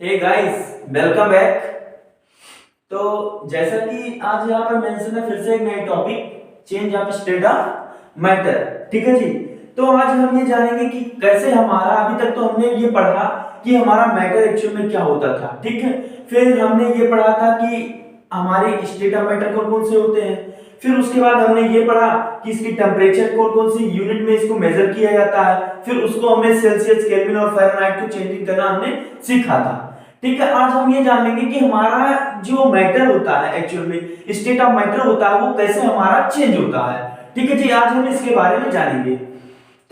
Hey guys, welcome back. तो जैसा कि आज यहाँ पर मेंशन है फिर से एक नई topic, change of state of matter. ठीक है जी। तो आज हम ये जानेंगे कि कैसे हमारा, अभी तक तो हमने ये पढ़ा कि हमारा मैटर एक्चुअल में क्या होता था। ठीक है। फिर हमने ये पढ़ा था कि हमारे स्टेट ऑफ मैटर कौन कौन से होते हैं। फिर उसके बाद हमने ये पढ़ा कि इसकी टेम्परेचर कौन कौन सी यूनिट में इसको मेजर किया जाता है। फिर उसको हमने सेल्सियस, केल्विन और फ़ारेनहाइट को चेंजिंग करना हमने सीखा था। ठीक है। आज हम ये जान लेंगे कि हमारा जो मैटर होता है, एक्चुअल में स्टेट ऑफ मैटर होता है, वो कैसे हमारा चेंज होता है। ठीक है जी। आज हम इसके बारे में जानेंगे।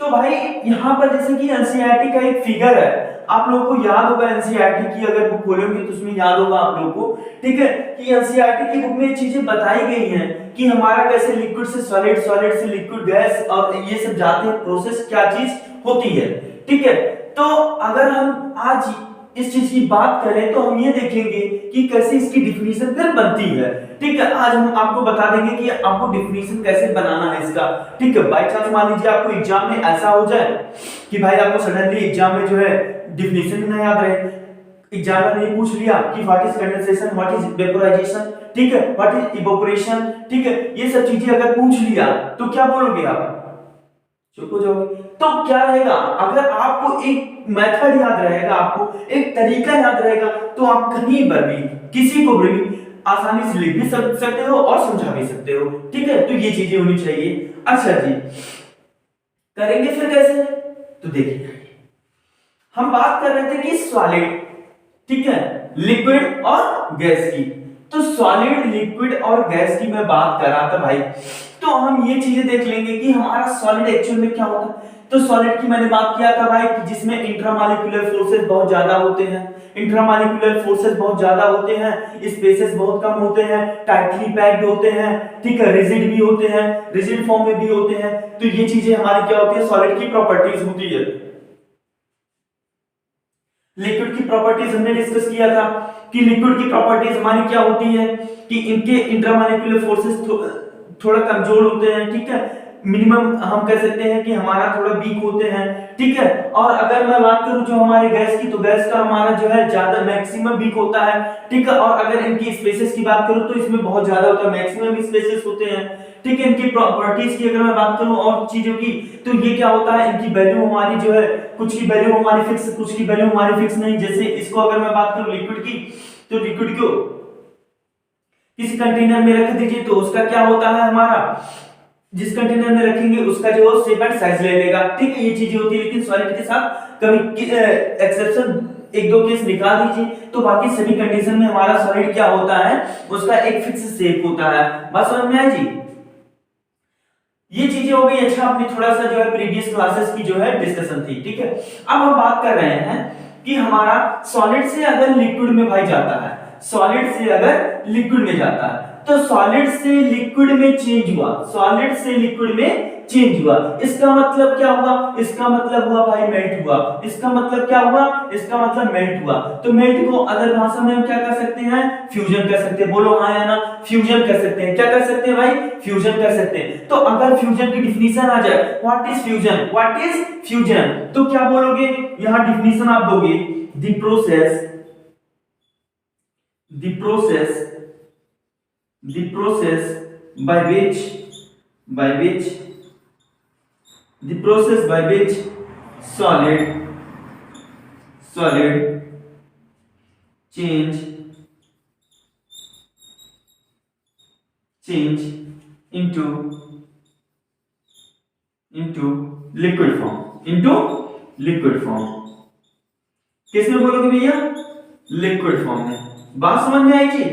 तो भाई यहाँ पर जैसे कि एनसीईआरटी का एक फिगर है, आप लोगों को याद होगा। एनसीईआरटी की अगर बुक खोलोगे तो उसमें याद होगा आप लोगों को। ठीक है। कि एनसीईआरटी की बुक में ये चीजें बताई गई हैं कि हमारा कैसे लिक्विड से सॉलिड, सॉलिड से लिक्विड, गैस और ये सब जाते हैं प्रोसेस, क्या चीज होती है। ठीक है। तो अगर हम आज इस चीज की बात करें तो हम ये देखेंगे कि कैसे इसकी डिफिनीशन फिर बनती है। ठीक है। आज हम आपको बता देंगे कि आपको डिफिनीशन कैसे बनाना है इसका। ठीक है। बाय चांस मान लीजिए आपको एग्जाम में ऐसा हो जाए कि भाई आपको सडनली एग्जाम में जो है डिफिनीशन ही ना याद रहे। एग्जामिनर ने पूछ लिया कि what is condensation, what is vaporisation, ठीक है, व्हाट इज इवेपोरेशन। ठीक है। ये सब चीजें अगर पूछ लिया तो क्या बोलोगे आप? चुप हो जाओगे। तो क्या रहेगा, अगर आपको एक मेथड याद रहेगा, आपको एक तरीका याद रहेगा, तो आप कहीं पर भी किसी को भी आसानी से लिख भी सकते हो और समझा भी सकते हो। ठीक है। तो ये चीजें होनी चाहिए। अच्छा जी, करेंगे फिर कैसे? तो देखिए, हम बात कर रहे थे कि सॉलिड, ठीक है, लिक्विड और गैस की। तो सॉलिड, लिक्विड और गैस की मैं बात कर रहा था भाई। तो हम ये चीजें देख लेंगे कि हमारा सॉलिड एक्चुअल में क्या होता है। तो सॉलिड की मैंने बात किया था भाई कि जिसमें इंट्रामॉलिक्यूलर फोर्सेस बहुत ज्यादा होते हैं। इंट्रामॉलिक्यूलर फोर्सेस बहुत ज्यादा होते हैं, स्पेसेस बहुत कम होते हैं, टाइटली पैक्ड होते हैं। ठीक है। रिजिड भी होते हैं, रिजिड फॉर्म में भी होते हैं। तो ये चीजें हमारी क्या होती है, सॉलिड की प्रॉपर्टीज होती है। लिक्विड की प्रॉपर्टीज हमने डिस्कस किया था कि लिक्विड की प्रॉपर्टीज हमारी क्या होती है कि इनके इंट्रामॉलिक्यूलर फोर्सेस थोड़ा कमजोर होते हैं। ठीक है। मिनिमम हम कह सकते हैं कि हमारा थोड़ा वीक होते हैं। ठीक है। और अगर मैं बात करूं जो हमारे गैस की, तो गैस का हमारा जो है ज्यादा मैक्सिमम वीक होता है। ठीक है। और अगर इनकी स्पेसेस की बात करूं तो इसमें बहुत ज्यादा होता है, मैक्सिमम स्पेसेस होते हैं। ठीक है। इनकी प्रॉपर्टीज की अगर मैं बात करूं और चीजों की, तो ये क्या होता है, इनकी वैल्यू हमारी जो है, कुछ की वैल्यू हमारी फिक्स, कुछ की वैल्यू हमारी फिक्स नहीं। जैसे इसको अगर मैं बात करूं लिक्विड की, तो लिक्विड को किसी कंटेनर में रख दीजिए तो उसका क्या होता है, हमारा जिस कंटेनर में रखेंगे उसका जो शेप एंड साइज ले लेगा। ठीक है। ये चीजें होती है। लेकिन सॉलिड के साथ कभी एक्सेप्शन, एक दो केस निकाल दीजिए, तो बाकी सभी कंडीशन में हमारा सॉलिड क्या होता है, उसका एक फिक्स शेप होता है। बात समझ में आई जी? ये चीजें हो गई। अच्छा, अपनी थोड़ा सा जो है प्रीवियस क्लासेस की जो है डिस्कशन थी। ठीक है। अब हम बात कर रहे हैं कि हमारा सॉलिड से अगर लिक्विड में भाई जाता है, सॉलिड से अगर लिक्विड में जाता है, तो सॉलिड से लिक्विड में चेंज हुआ, सॉलिड से लिक्विड में चेंज हुआ, इसका मतलब क्या हुआ? इसका मतलब हुआ भाई मेल्ट हुआ। इसका मतलब क्या हुआ? इसका मतलब मेल्ट हुआ। तो मेल्ट को अदर भाषा में हम क्या कर सकते हैं? फ्यूजन कर सकते हैं। बोलो हाँ या ना? फ्यूजन कर सकते हैं। क्या कर सकते हैं भाई? फ्यूजन कर सकते हैं। तो अगर फ्यूजन की डिफिनीशन आ जाए, what is fusion, what is fusion, तो क्या बोलोगे? यहां डिफिनीशन आप दोगे, the process, the process, the process by which, by which, the process by which solid, solid change, change into, into liquid form, into liquid form। किसमें बोलोगे भैया? Liquid form में। बात समझ में आई जी?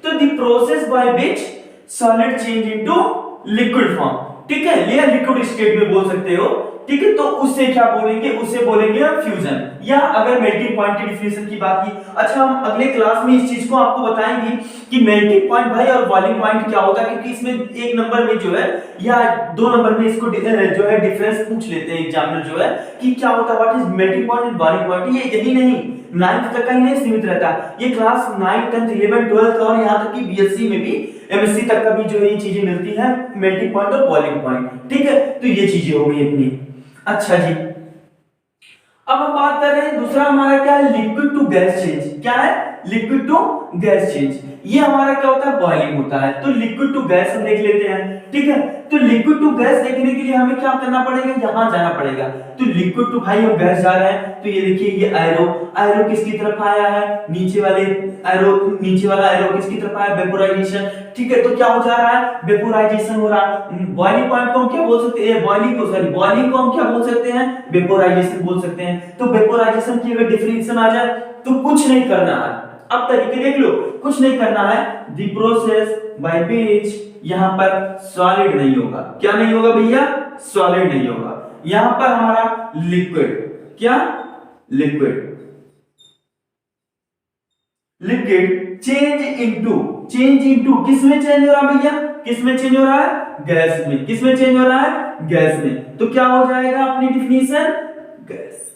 तो the process by which solid change into liquid form. ठीक है। या लिक्विड स्टेट में बोल सकते हो। ठीक है। तो उससे क्या बोलेंगे? उसे बोलेंगे हम फ्यूजन। या अगर मेल्टिंग पॉइंट की डिफिनेशन की बात की, अच्छा हम अगले क्लास में इस चीज को आपको बताएंगे कि मेल्टिंग पॉइंट भाई और बॉइलिंग पॉइंट क्या होता है, क्योंकि इसमें एक नंबर में जो है या दो नंबर में इसको जो है डिफरेंस पूछ लेते हैं एग्जामिनर जो है कि क्या होता है, what is melting point and boiling point. ये यही नहीं 9th तक का ही नहीं सीमित रहता, ये क्लास 9, 10, 11, 12 और यहाँ तक कि बीएससी में भी, एमएससी तक का भी जो ये चीजें मिलती हैं, मेल्टिंग पॉइंट और बॉइलिंग पॉइंट। ठीक है। तो ये चीजें हो गई अपनी। अच्छा जी, अब हम बात कर रहे हैं दूसरा हमारा क्या है, लिक्विड टू गैस चेंज। क्या है, लिक्विड टू गैस चेंज। ये हमारा क्या होता है, बॉइलिंग होता है। तो लिक्विड टू गैस हम देख लेते हैं, ठीक है। तो लिक्विड टू गैस देखने के लिए हमें क्या करना पड़ेगा, यहां जाना पड़ेगा। तो लिक्विड टू भाई हम गैस जा रहे हैं, तो ये देखिए ये एरो किसकी तरफ आया है, नीचे वाला एरो किसकी तरफ आया, वेपोराइजेशन, ठीक है। तो क्या हो जा रहा है, वेपोराइजेशन हो रहा है। बॉइलिंग पॉइंट को हम क्या बोल सकते हैं, बॉइलिंग को हम क्या बोल सकते हैं, वेपोराइजेशन बोल सकते हैं। तो वेपोराइजेशन की अगर डिफिनेशन आ जाए तो कुछ नहीं करना है। अब तरीके देख लो, कुछ नहीं करना है। द प्रोसेस बाय व्हिच, यहां पर सॉलिड नहीं होगा। क्या नहीं होगा भैया, सॉलिड नहीं होगा। यहां पर हमारा लिक्विड, क्या, लिक्विड चेंज इनटू किस में चेंज हो रहा है भैया, किस में चेंज हो रहा है, गैस में। किस में चेंज हो रहा है, गैस में। तो क्या हो जाएगा अपनी डिफिनीशन, गैस।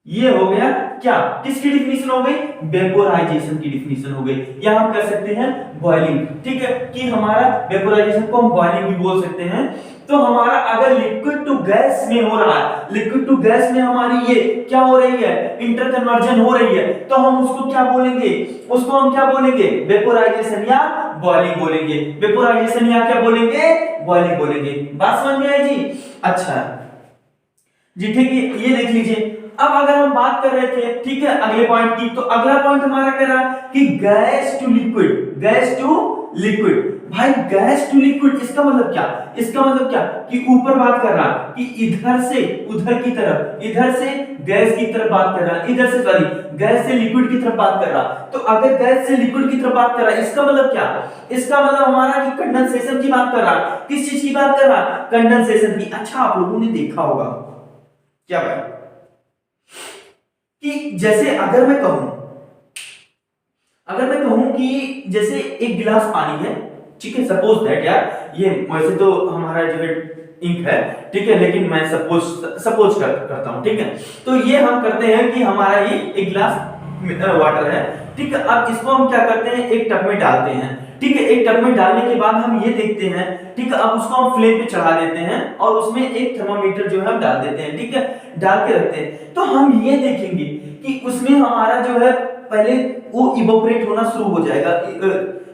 ये हो गया क्या, किसकी डिफिनीशन हो गई, वेपोराइजेशन की डिफिनीशन हो गई। या हम कह सकते हैं बॉइलिंग, ठीक है, कि हमारा वेपोराइजेशन को हम बॉइलिंग भी बोल सकते हैं। तो हमारा अगर लिक्विड टू गैस में हो रहा है, लिक्विड टू गैस में हमारी ये क्या हो रही है, इंटर कन्वर्जन हो रही है, तो हम उसको क्या बोलेंगे, उसको हम क्या बोलेंगे, वेपोराइजेशन या बॉइलिंग बोलेंगे। वेपोराइजेशन या क्या बोलेंगे, बॉइलिंग बोलेंगे। बात समझ में आई जी। अच्छा जी, ठीक है, ये देख लीजिए। अब अगर हम बात कर रहे थे, ठीक है, अगले पॉइंट की, तो अगला पॉइंट हमारा कह रहा है कि गैस टू लिक्विड। भाई गैस टू लिक्विड, इसका मतलब क्या, इसका मतलब क्या कि ऊपर बात कर रहा है कि इधर से उधर की तरफ, इधर से गैस की तरफ बात कर रहा है, इधर से सॉरी गैस से लिक्विड की तरफ बात कर रहा। तो अगर गैस से लिक्विड की तरफ बात कर रहा है, इसका मतलब क्या, इसका मतलब हमारा कि कंडेंसेशन की बात कर रहा है। किस चीज की बात कर रहा है, कंडेंसेशन की। अच्छा आप लोगों ने देखा होगा क्या भाई, कि जैसे अगर मैं कहूं कि जैसे एक गिलास पानी है, ठीक है, सपोज दैट यार, ये वैसे तो हमारा जो है इंक है, ठीक है, लेकिन मैं सपोज करता हूं, ठीक है। तो ये हम करते हैं कि हमारा ये एक गिलास वाटर है, ठीक है। अब इसको हम क्या करते हैं, एक टब में डालते हैं, ठीक है। एक टब में डालने के बाद हम ये देखते हैं, ठीक है, अब उसको हम फ्लेम पे चढ़ा देते हैं और उसमें एक थर्मामीटर जो है हम डाल देते हैं, ठीक है, डाल के रखते हैं। तो हम ये देखेंगे कि उसमें हमारा जो है पहले वो इवोपरेट होना शुरू हो जाएगा,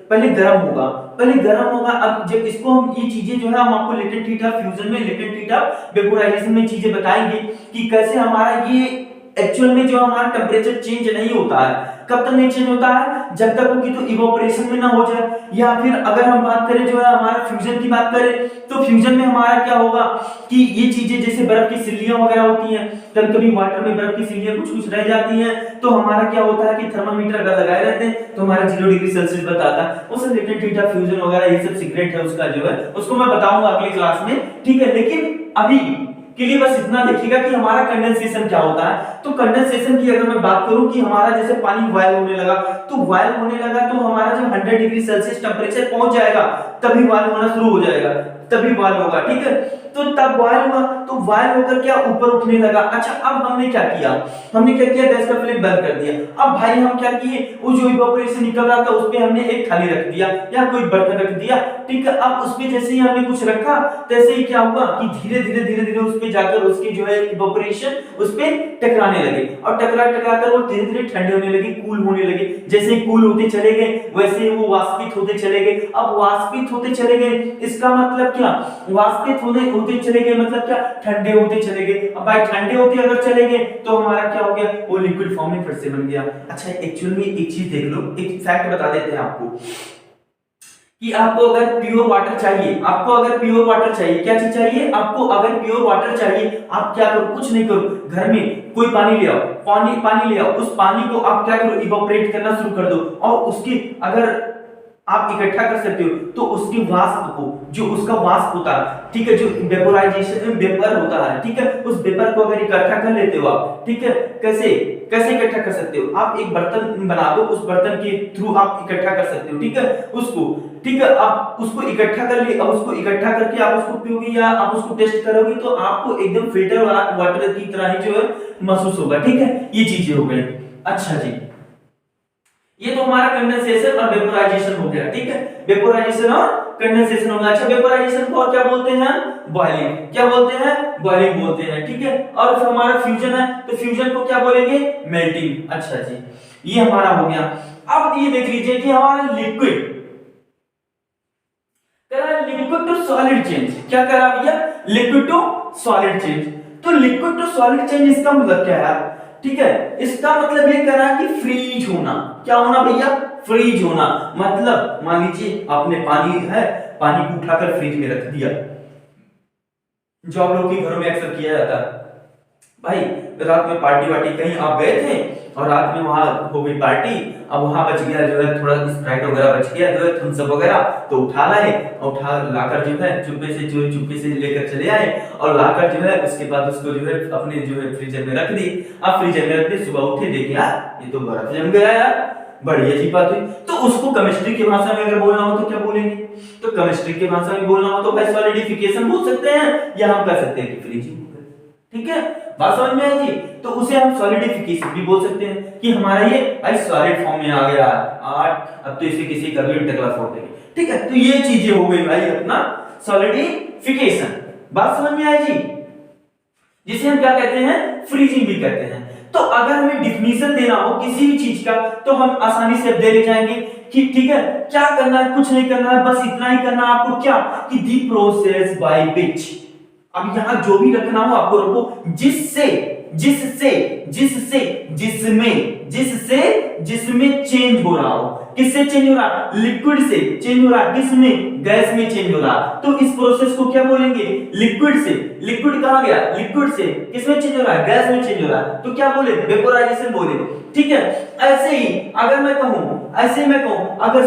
पहले गर्म होगा। अब जब इसको हम ये चीजें जो है हम आपको लेटेंट हीट ऑफ फ्यूजन में, लेटेंट हीट ऑफ वेपोराइजेशन में चीजें बताएंगे कि कैसे हमारा ये एक्चुअल में जो हमारा टेम्परेचर चेंज नहीं होता है। कब तक नहीं चेंज होता है, जब तक वो कि तो इवोपरेशन में ना हो जाए। या फिर अगर हम बात करें जो है हमारा फ्यूजन की बात करें, तो फ्यूजन में हमारा क्या होगा कि ये चीजें जैसे बर्फ की सिल्लियां वगैरह होती हैं, कभी-कभी वाटर में बर्फ की सिल्लियां कुछ रह जाती हैं, तो हमारा क्या होता है कि थर्मामीटर अगर लगाए रहते हैं तो हमारा 0 डिग्री सेल्सियस बताता है। उस लेटेंट हीट ऑफ फ्यूजन वगैरह ये सब सीक्रेट है उसका जो है, उसको मैं बताऊंगा अगली क्लास में, ठीक है। लेकिन अभी के लिए बस इतना देखिएगा कि हमारा कंडेंसेशन क्या होता है। तो कंडेंसेशन की अगर मैं बात करूं कि हमारा जैसे पानी बॉयल होने लगा, तो हमारा जब 100 डिग्री सेल्सियस टेंपरेचर पहुंच जाएगा तभी बॉयल होना शुरू हो जाएगा, तभी बॉयल होगा, ठीक है। तो तब बॉयल हुआ, तो बॉयल होकर क्या ऊपर उठने लगा। अच्छा अब हमने क्या किया, गैस का फ्लेम बंद कर दिया। अब भाई हम क्या किए, वो जो इवेपोरेशन निकल रहा था उस पे हमने एक थाली रख दिया या कोई बर्तन रख दिया, ठीक है। अब उस पे जैसे ही हमने कुछ रखा, तैसे ही क्या हुआ कि धीरे धीरे उस पे जाकर उसकी जो है इवेपोरेशन उस पे टकराने लगे, और टकरा कर वो धीरे धीरे ठंडे होने लगे, कूल होने लगे। जैसे ही कूल होते चले गए वैसे वो वाष्पित होते चले गए। अब वाष्पित होते चले गए, इसका मतलब क्या, वाष्पित होते चले गए मतलब क्या, ठंडे होते चले गए। अब भाई ठंडे होते अगर चले गए तो हमारा क्या हो गया, वो लिक्विड फॉर्म में फिर से बन गया। अच्छा एक्चुअल में एक चीज देख लो, एक फैक्ट बता देते हैं आपको कि आपको अगर प्योर वाटर चाहिए, क्या चीज चाहिए आपको, अगर प्योर वाटर चाहिए, आप क्या करो, कुछ नहीं करो, घर में कोई पानी ले आओ, पानी ले आओ, उस पानी को आप क्या करो, इवेपोरेट करना शुरू कर दो, और उसकी अगर आप इकट्ठा कर सकते हो तो उसकी वाष्प को, जो उसका वाष्प होता है, ठीक है, जो वेपोराइजेशन में वेपर होता है, ठीक है, उस वेपर को अगर इकट्ठा कर लेते हो आप, ठीक है, कैसे इकट्ठा कर सकते हो, आप एक बर्तन बना दो, उस बर्तन के थ्रू आप इकट्ठा कर सकते हो, ठीक है, उसको, ठीक है। आप उसको इकट्ठा कर लिए, अब उसको इकट्ठा करके आप उसको पियोगे या आप उसको टेस्ट करोगे तो आपको एकदम फिल्टर वाटर की तरह ही जो है महसूस होगा, ठीक है। ये चीजें हो गई। अच्छा जी, ये तो हमारा कंडेंसेशन और वेपोराइजेशन हो गया, ठीक है, वेपोराइजेशन और कंडेंसेशन हो गया। अच्छा, वेपोराइजेशन को और क्या बोलते हैं? बॉइलिंग। क्या बोलते हैं? बॉइलिंग बोलते हैं, ठीक है। और फिर हमारा फ्यूजन है, तो फ्यूजन को क्या बोलेंगे? मेल्टिंग। अच्छा जी, ये हमारा हो गया। अब ये देख लीजिए कि हमारा लिक्विड करा, लिक्विड टू सॉलिड चेंज। क्या करा भैया? Liquid to solid change. तो लिक्विड टू सॉलिड चेंज इसका मतलब क्या है? ठीक है, इसका मतलब ये करा कि फ्रीज होना। क्या होना भैया? फ्रीज होना। मतलब मान लीजिए आपने पानी है, पानी को उठाकर फ्रिज में रख दिया, जो आप लोगों के घरों में अक्सर किया जाता है। भाई रात में पार्टी वार्टी कहीं आप गए थे और रात में वहां हो गई पार्टी, अब वहां बच गया जो है थोड़ा स्प्राइट वगैरह बच गया, जो है थम्स अप वगैरह, तो उठा लाए और उठा लाकर जो है चुप्पे से लेकर चले आए और लाकर जो है उसके बाद उसको जो है अपने जो है फ्रीजर में रख दी। अब फ्रीजर में रख दी, सुबह उठे देखे यार ये तो बर्फ जम गया यार, बड़ी अजीब बात हुई। तो उसको केमिस्ट्री की भाषा में अगर बोलना हो तो क्या बोलेंगे? तो केमिस्ट्री की भाषा में बोलना हो तो भाई सॉलिडिफिकेशन बोल सकते हैं, या हम कह सकते हैं कि फ्रीजिंग। ठीक है, बात समझ में आई थी? तो उसे हम सॉलिडिफिकेशन भी बोल सकते हैं कि हमारा ये भाई सॉलिड फॉर्म में आ गया आठ, अब तो इसे किसी का भी टकला फोड़ देंगे। ठीक है, तो ये चीजें हो गई भाई अपना सॉलिडिफिकेशन। बात समझ में आई जी? जिसे हम क्या कहते हैं? फ्रीजिंग भी कहते हैं। तो अगर हमें डिफिनीशन देना हो किसी भी चीज का तो हम आसानी से दे ले जाएंगे कि ठीक है, क्या करना है? कुछ नहीं करना है, बस इतना ही करना है आपको, क्या कि दी प्रोसेस बाय विच। अब यहां जो भी रखना हो आपको रखो, जिससे जिससे जिससे जिसमें जिससे जिसमें चेंज हो रहा हो। किससे चेंज हो रहा? लिक्विड से चेंज हो रहा। किसमें? गैस में चेंज हो रहा। तो इस प्रोसेस को क्या बोलेंगे? लिक्विड से। लिक्विड कहां गया? लिक्विड से किसमें चेंज हो रहा है? गैस में चेंज हो रहा है, तो क्या बोले? वेपोराइजेशन बोले। ठीक है, ऐसे ही अगर मैं कहूं, ऐसे मैं कहूं अगर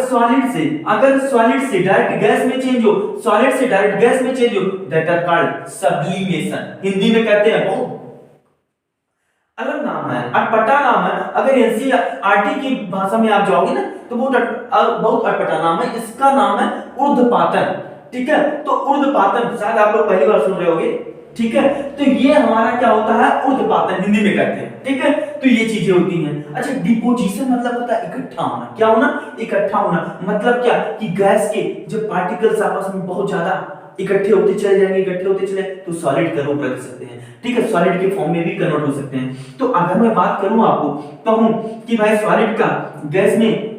सॉलिड से डायरेक्ट गैस में चेंज हो, सॉलिड से डायरेक्ट गैस में चेंज हो, that are called sublimation. Hindi में कहते हैं, बहुत अलग नाम है, अटपटा नाम है। अगर एनसीईआरटी की भाषा में आप जाओगे ना तो बहुत अटपटा नाम है, इसका नाम है ऊर्ध्वपातन। ठीक है, तो ऊर्ध्वपातन शायद आप लोग पहली बार सुन रहे होंगे। ठीक है, तो ये हमारा क्या होता है? ऊर्ध्वपातन हिंदी में कहते हैं। ठीक है, तो ये चीजें होती हैं। अच्छा, डिपोजिशन मतलब होता है इकट्ठा होना। क्या होना? इकट्ठा होना। मतलब क्या कि गैस के जो पार्टिकल्स आपस में बहुत ज्यादा इकट्ठे होते चले जाएंगे, इकट्ठे होते चले तो सॉलिड का रूप रख सकते हैं। ठीक है, सॉलिड के फॉर्म में भी कन्वर्ट हो सकते हैं। तो अगर मैं बात करूं आपको, कहूं कि भाई सॉलिड का गैस में,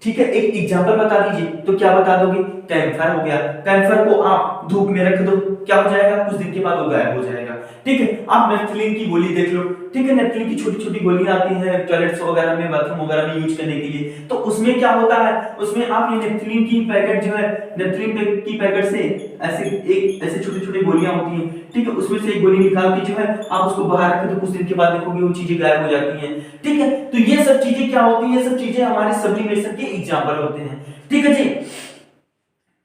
ठीक है, एक एग्जांपल बता दीजिए, तो क्या बता दोगे? कैम्फर हो गया। कैम्फर को आप धूप में रख दो, क्या हो जाएगा? कुछ दिन के बाद वो गायब हो जाएगा। ठीक है, आप नेफ्थलीन की गोली देख लो। ठीक है, नेफ्थलीन की छोटी छोटी गोलियां आती हैं टॉयलेट्स वगैरह में, बाथरूम वगैरह में यूज करने के लिए। तो उसमें क्या होता है? उसमें आप ये नेफ्थलीन की पैकेट जो है, नेफ्थलीन की पैकेट से ऐसे छोटी छोटी गोलियां होती हैं। ठीक है, उसमें से एक गोली निकाल के जो है आप उसको बाहर रखें तो कुछ दिन के बाद देखोगे वो चीजें गायब हो जाती हैं। ठीक है, तो ये सब चीजें क्या होती हैं? ये सब चीजें हमारे सब्लिमेशन के एग्जांपल होते हैं। ठीक है जी।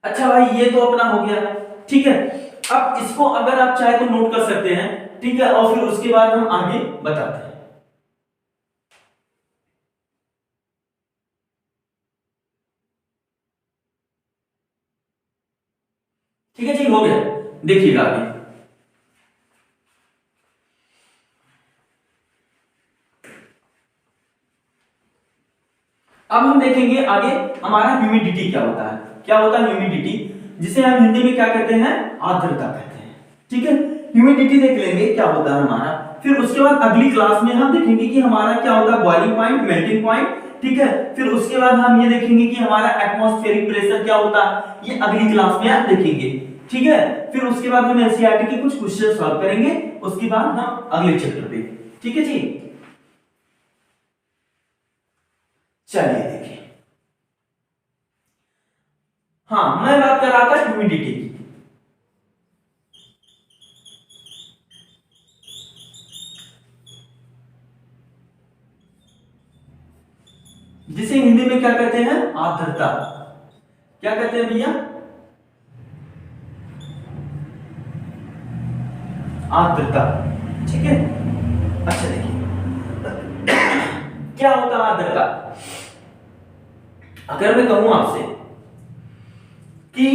अच्छा भाई, ये तो अपना हो गया। ठीक है, अब इसको अगर आप चाहे तो नोट कर सकते हैं। ठीक है, और फिर उसके बाद हम आगे बताते हैं। ठीक है जी, हो गया। देखिएगा आगे। अब हम देखेंगे आगे हमारा ह्यूमिडिटी क्या होता है। क्या होता है ह्यूमिडिटी? जिसे हम हिंदी में क्या कहते हैं? आर्द्रता कहते हैं। ठीक है, ह्यूमिडिटी देख लेंगे क्या होता है हमारा। फिर उसके बाद अगली क्लास में हम देखेंगे कि हमारा क्या होता है? Boiling point, melting point. ठीक है, फिर उसके बाद हम ये देखेंगे कि हमारा एटमॉस्फेरिक प्रेशर क्या होता है। ये अगली क्लास में आप देखेंगे। ठीक है, फिर उसके बाद हम एनसीईआरटी के कुछ क्वेश्चन सॉल्व करेंगे, उसके बाद हम अगले चैप्टर पे। ठीक है जी, चलिए देखिए। हाँ, मैं बात कर रहा था ह्यूमिडिटी की। जिसे हिंदी में क्या कहते हैं? आर्द्रता। क्या कहते हैं भैया? आर्द्रता। ठीक है, अच्छा देखिए क्या होता है आर्द्रता। अगर मैं कहूं आपसे कि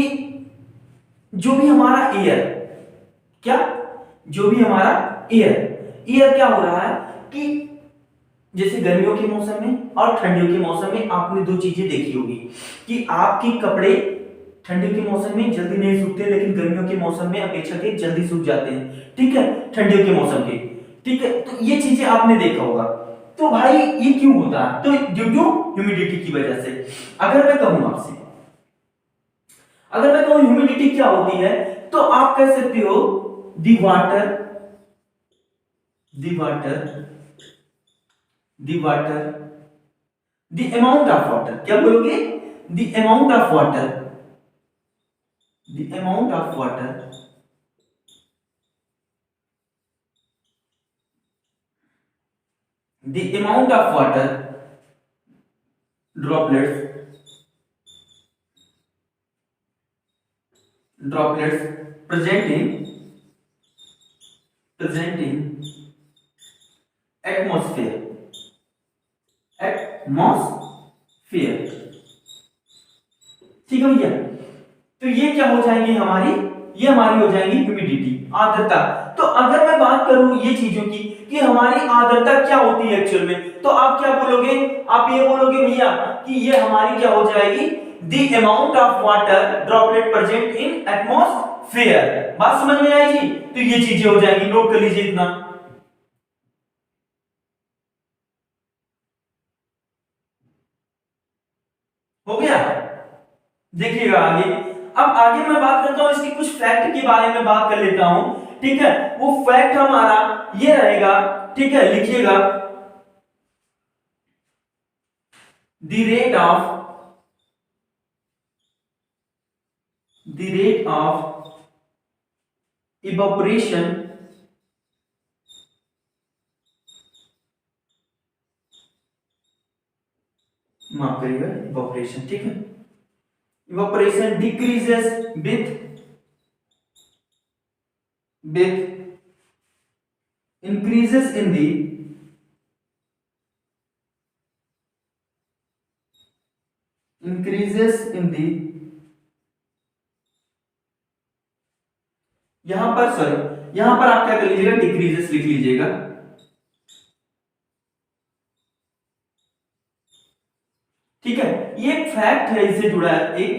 जो भी हमारा एयर, क्या जो भी हमारा एयर क्या हो रहा है कि जैसे गर्मियों के मौसम में और ठंडियों के मौसम में आपने दो चीजें देखी होगी कि आपके कपड़े ठंडी के मौसम में जल्दी नहीं सूखते, लेकिन गर्मियों के मौसम में अपेक्षाकृत जल्दी सूख जाते हैं, ठीक है, ठंडियों के मौसम के, ठीक है। तो ये चीजें आपने देखा होगा। तो भाई ये क्यों होता है? तो ड्यू टू ह्यूमिडिटी की वजह से। अगर मैं कहूं आपसे, अगर मैं कहूं ह्यूमिडिटी क्या होती है, तो आप कह सकते हो the water, the water, the water, the amount of water, क्या बोलोगे? The amount of water, the amount of water the amount of water droplets present in atmosphere, ठीक है भैया। तो ये क्या हो जाएंगी हमारी, ये हमारी हो जाएंगी ह्यूमिडिटी, आर्द्रता। तो अगर मैं बात करूं ये चीजों की कि हमारी आर्द्रता क्या होती है एक्चुअल में, तो आप क्या बोलोगे? आप ये बोलोगे भैया कि ये हमारी क्या हो जाएगी, the amount of water droplet present in atmosphere. बात समझ में आई जी? तो ये चीजें हो जाएंगी, नोट कर लीजिए इतना। हो गया? देखिएगा आगे। अब आगे मैं बात करता हूं इसकी कुछ फैक्ट के बारे में बात कर लेता हूं, ठीक है। वो फैक्ट हमारा ये रहेगा, ठीक है, लिखिएगा। द रेट ऑफ इवैपोरेशन माफ करिएगा, इवैपोरेशन, ठीक है, evaporation decreases with increases in the यहां पर, सॉरी, यहां पर आप क्या कर लीजिएगा, डिक्रीजेस लिख लीजिएगा, ठीक है। ये एक फैक्ट है, इससे जुड़ा है एक,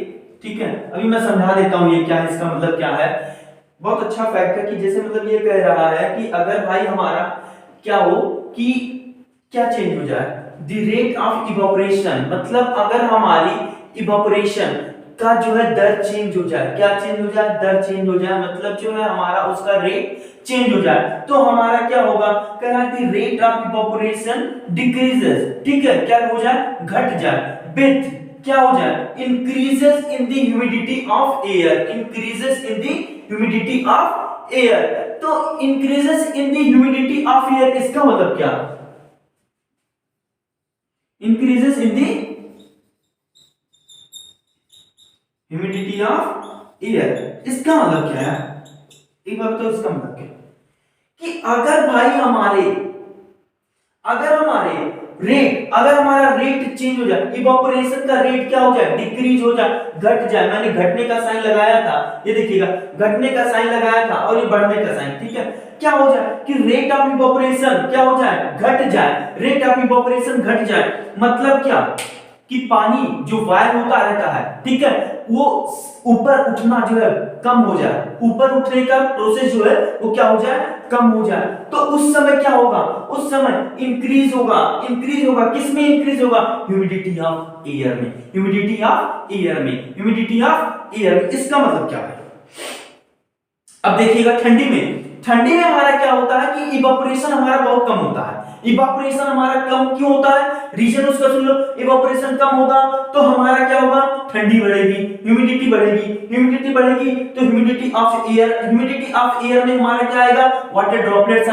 ठीक है। अभी मैं समझा देता हूं ये क्या है, इसका मतलब क्या है। बहुत अच्छा फैक्ट है कि जैसे मतलब ये कह रहा है कि अगर भाई हमारा क्या हो कि क्या चेंज हो जाए, द रेट ऑफ इवैपोरेशन, मतलब अगर हमारी इवैपोरेशन का जो है दर चेंज हो जाए, क्या चेंज हो जाए, दर चेंज हो जाए, मतलब जो है हमारा उसका रेट चेंज हो जाए, तो हमारा क्या होगा, कह रहा है कि रेट ऑफ इवैपोरेशन डिक्रीजेस, ठीक है, क्या हो जाए, घट जाए, विथ क्या हो जाए, increases in the humidity of air, increases in the humidity of air. तो increases in the humidity of air, इसका मतलब क्या, increases in the humidity of air, इसका मतलब क्या है, एक बार बताओ इसका मतलब क्या, कि अगर भाई हमारे अगर हमारा रेट चेंज हो जाए, इवैपोरेशन का रेट क्या हो जाए, डिक्रीज हो जाए, घट जाए, मैंने घटने का साइन लगाया था, ये देखिएगा, घटने का साइन लगाया था और ये बढ़ने का साइन, ठीक है। क्या हो जाए कि रेट ऑफ इवैपोरेशन क्या हो जाए, घट जाए, रेट ऑफ इवैपोरेशन घट जाए, मतलब क्या कि पानी जो वायु होता रहता है, ठीक है, वो ऊपर उठना जो है कम हो जाए, ऊपर उठने का प्रोसेस जो है वो क्या हो जाए, कम हो जाए। तो उस समय क्या होगा, उस समय इंक्रीज होगा, किस में इंक्रीज होगा, ह्यूमिडिटी ऑफ एयर में, ह्यूमिडिटी ऑफ एयर में, ह्यूमिडिटी ऑफ एयर में। इसका मतलब क्या है, अब देखिएगा ठंडी में हमारा क्या होता है कि इवैपोरेशन हमारा बहुत कम होता है। इवैपोरेशन हमारा कम क्यों होता है, रीजन उसका सुन लो। इवैपोरेशन कम होगा तो हमारा क्या होगा, ठंडी बढ़ेगी, ह्यूमिडिटी बढ़ेगी तो ह्यूमिडिटी ऑफ एयर में हमारा क्या आएगा, वाटर ड्रॉपलेट्स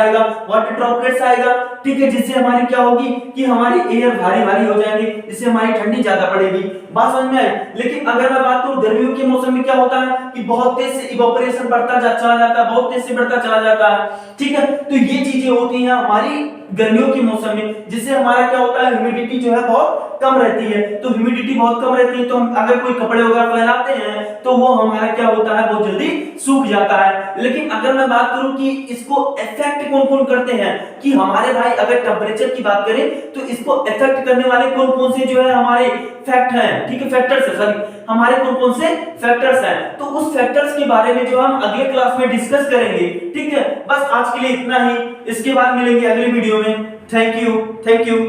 आएगा, ठीक है, जिससे हमारी क्या होगी कि हमारी एयर भारी हो जाएगी, इससे हमारी ठंडी ज्यादा पड़ेगी। बात समझ में आई? लेकिन अगर मैं बात करूं गर्मियों के मौसम में क्या होता है कि बहुत तेज से इवैपोरेशन बढ़ता चला जाता है, बहुत तेज से बढ़ता चला जाता है, ठीक है। तो ये चीजें होती हैं हमारी गर्मियों के मौसम में, जिससे हमारा क्या होता है, ह्यूमिडिटी जो है बहुत कम रहती है। तो ह्यूमिडिटी बहुत कम रहती है तो हम अगर कोई कपड़े वगैरह फैलाते हैं तो वो हमारा क्या होता है, बहुत जल्दी सूख जाता है। लेकिन अगर मैं बात करूं कि इसको इफेक्ट कौन कौन करते हैं, कि हमारे भाई अगर टेम्परेचर की बात करें तो इसको इफेक्ट करने वाले कौन कौन से जो है हमारे फैक्ट हैं, ठीक है, फैक्टर्स है, सॉरी, हमारे कौन कौन से फैक्टर्स हैं। तो उस फैक्टर्स के बारे में जो हम अगले क्लास में डिस्कस करेंगे, ठीक है। बस आज के लिए इतना ही, इसके बाद मिलेंगे अगली वीडियो में। Thank you.